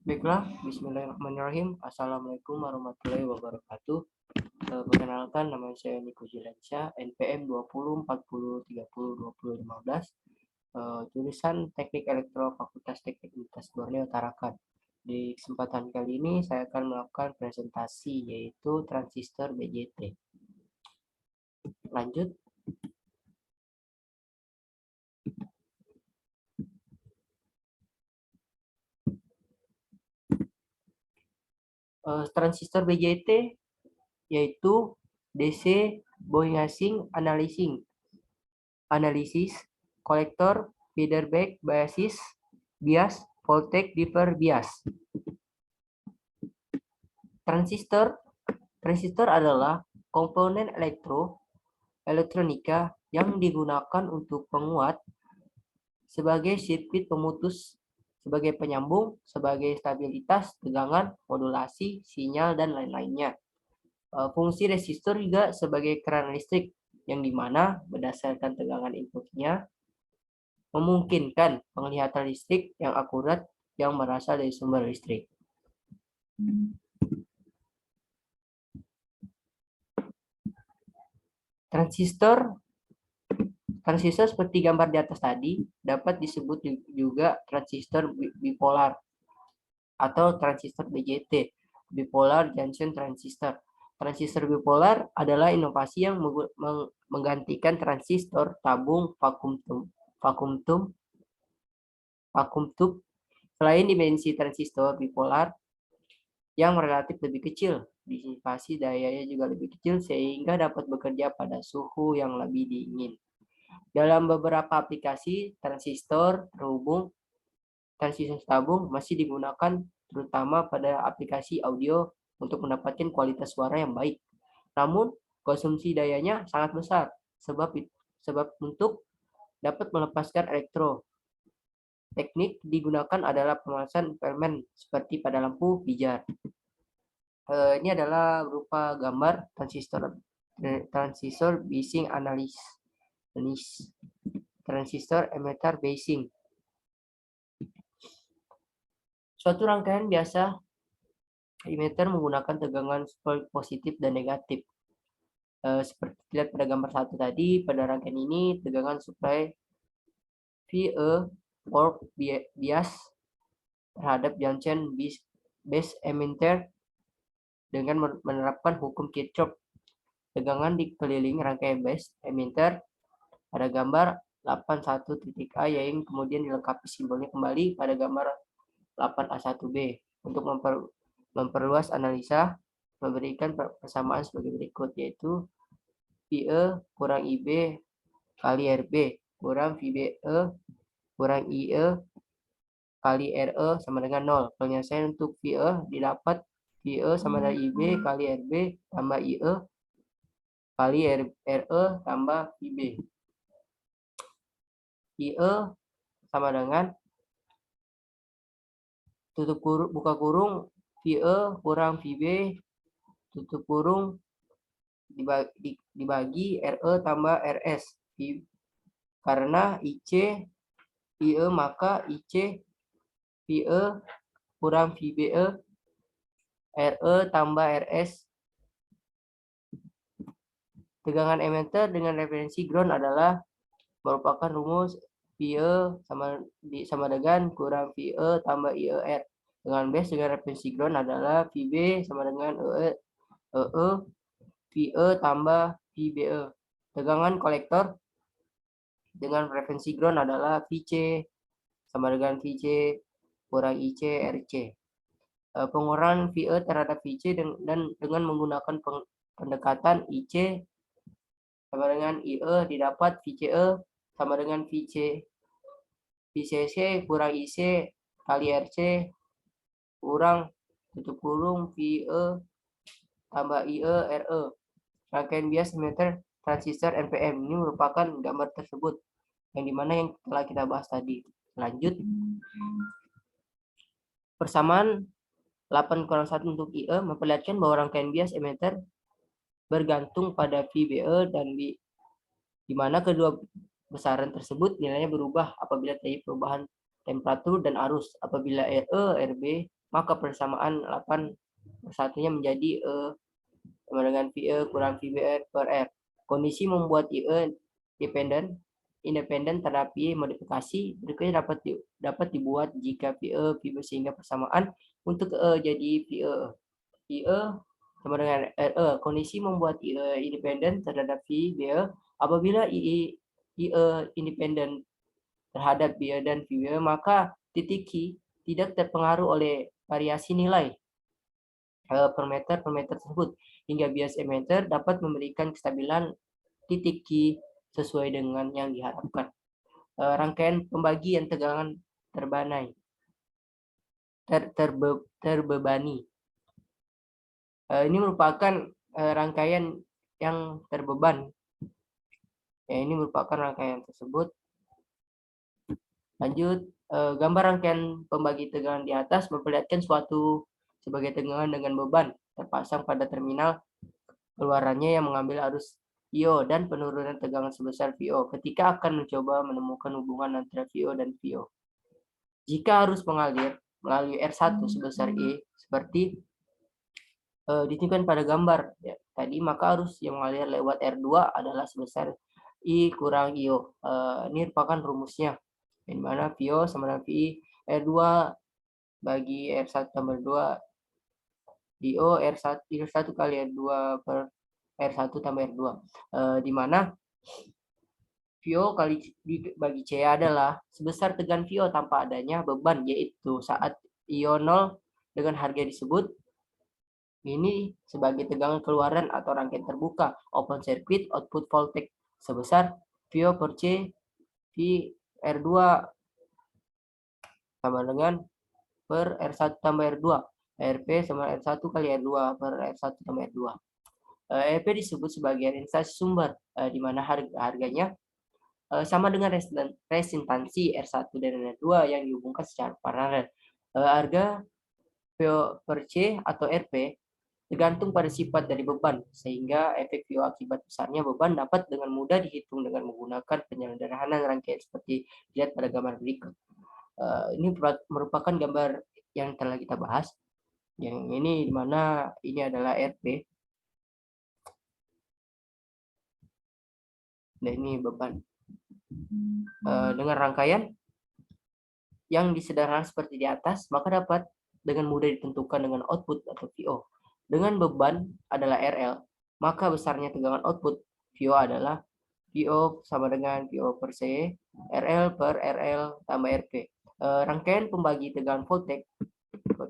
Baiklah, bismillahirrahmanirrahim. Assalamualaikum warahmatullahi wabarakatuh. Perkenalkan, nama saya Niko Jilansyah, NPM 2040302015, jurusan Teknik Elektro Fakultas Teknik Universitas Borneo Tarakan. Di kesempatan kali ini saya akan melakukan presentasi yaitu transistor BJT. Lanjut. Transistor BJT yaitu DC Biasing Analysis, Kolektor, Feedback Bias, Voltage Differ Bias. Transistor adalah komponen elektronika yang digunakan untuk penguat, sebagai sirkuit pemutus, sebagai penyambung, sebagai stabilitas, tegangan, modulasi, sinyal, dan lain-lainnya. Fungsi resistor juga sebagai keran listrik, yang dimana berdasarkan tegangan inputnya memungkinkan penglihatan listrik yang akurat yang berasal dari sumber listrik. Transistor seperti gambar di atas tadi dapat disebut juga transistor bipolar atau transistor BJT, bipolar junction transistor. Transistor bipolar adalah inovasi yang menggantikan transistor tabung vakum tube. Selain dimensi transistor bipolar yang relatif lebih kecil, disipasi dayanya juga lebih kecil sehingga dapat bekerja pada suhu yang lebih dingin. Dalam beberapa aplikasi, transistor tabung masih digunakan terutama pada aplikasi audio untuk mendapatkan kualitas suara yang baik. Namun, konsumsi dayanya sangat besar sebab untuk dapat melepaskan elektro. Teknik digunakan adalah pemanasan permen seperti pada lampu pijar. Ini adalah berupa gambar transistor Biasing Analysis, transistor emitter Biasing. Suatu rangkaian biasa emitter menggunakan tegangan positif dan negatif. Seperti dilihat pada gambar 1 tadi, pada rangkaian ini tegangan supply VE work bias terhadap junction base emitter dengan menerapkan hukum Kirchhoff. Tegangan dikelilingi rangkaian base emitter pada gambar 81.A yang kemudian dilengkapi simbolnya kembali pada gambar 8A1B. Untuk memperluas analisa, memberikan persamaan sebagai berikut, yaitu VE kurang IB kali RB kurang VBE kurang IE kali RE sama dengan 0. Penyelesaian untuk VE didapat VE sama dengan IB kali RB tambah IE kali RE tambah VB. IE sama dengan buka kurung VE kurang VB tutup kurung dibagi RE tambah RS. Karena IC IE maka IC VE kurang VBE RE tambah RS. Tegangan emitter dengan referensi ground adalah merupakan rumus VE sama dengan kurang VE tambah IER. Dengan base dengan referensi ground adalah VB sama dengan VE tambah VBE. Tegangan kolektor dengan referensi ground adalah VC sama dengan VC kurang IC RC. Pengurangan VE terhadap VC dan dengan menggunakan pendekatan IC sama dengan IE didapat VCE sama dengan VCC kurang IC kali RC kurang tutup kurung VE tambah IE RE. Rangkaian bias emitter transistor NPM ini merupakan gambar tersebut yang telah kita bahas tadi. Lanjut. Persamaan 8:1 untuk IE memperlihatkan bahwa rangkaian bias emitter bergantung pada VBE dan di mana kedua besaran tersebut nilainya berubah apabila terjadi perubahan temperatur dan arus. Apabila RE, RB maka persamaan 8 satunya menjadi sama dengan VE kurang VBR per R. Kondisi membuat IE independen terhadap IE modifikasi berikutnya dapat dibuat jika VE sehingga persamaan untuk jadi VE sama dengan RE. Kondisi membuat IE independen terhadap VBE apabila IE independen terhadap VE dan VBE maka titik Q tidak terpengaruh oleh variasi nilai per meter tersebut hingga bias emitter dapat memberikan kestabilan titik Q sesuai dengan yang diharapkan. Rangkaian pembagian tegangan terbebani. Ini merupakan rangkaian yang terbeban. Ya, ini merupakan rangkaian tersebut. Lanjut, gambar rangkaian pembagi tegangan di atas memperlihatkan suatu sebagai tegangan dengan beban terpasang pada terminal keluarannya yang mengambil arus VO dan penurunan tegangan sebesar VO ketika akan mencoba menemukan hubungan antara VO dan VO. Jika arus mengalir melalui R1 sebesar E seperti ditunjukkan pada gambar ya, tadi, maka arus yang mengalir lewat R2 adalah sebesar I kurang IO. Ini merupakan rumusnya, di mana VO sama dengan VI R2 bagi R1 tambah R2 DO R1 kali R2 per R1 tambah R2, di mana VO kali bagi C adalah sebesar tegangan VO tanpa adanya beban, yaitu saat IO 0 dengan harga disebut ini sebagai tegangan keluaran atau rangkaian terbuka open circuit output voltage sebesar VO per C V R2 sama dengan per R1 tambah R2 RP sama R1 kali R2 per R1 tambah R2. RP disebut sebagai resistance sumber, di mana harganya sama dengan resistansi R1 dan R2 yang dihubungkan secara paralel. Harga VO per C atau RP tergantung pada sifat dari beban, sehingga efek VO akibat besarnya beban dapat dengan mudah dihitung dengan menggunakan penyederhanaan rangkaian seperti dilihat pada gambar berikut. Ini merupakan gambar yang telah kita bahas. Yang ini dimana ini adalah RP dan ini beban. Dengan rangkaian yang disederhanakan seperti di atas, maka dapat dengan mudah ditentukan dengan output atau VO. Dengan beban adalah RL, maka besarnya tegangan output VO adalah VO sama dengan VO per C, RL per RL tambah RP. Rangkaian pembagi tegangan voltage,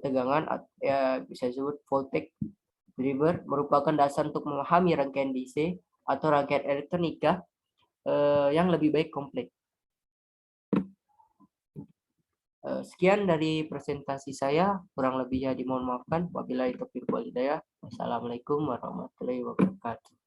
tegangan ya, bisa disebut voltage driver, merupakan dasar untuk memahami rangkaian DC atau rangkaian elektronika yang lebih baik kompleks. Sekian dari presentasi saya, kurang lebihnya dimohon maafkan. Wabillahi taufiq wal hidayah. Wassalamualaikum warahmatullahi wabarakatuh.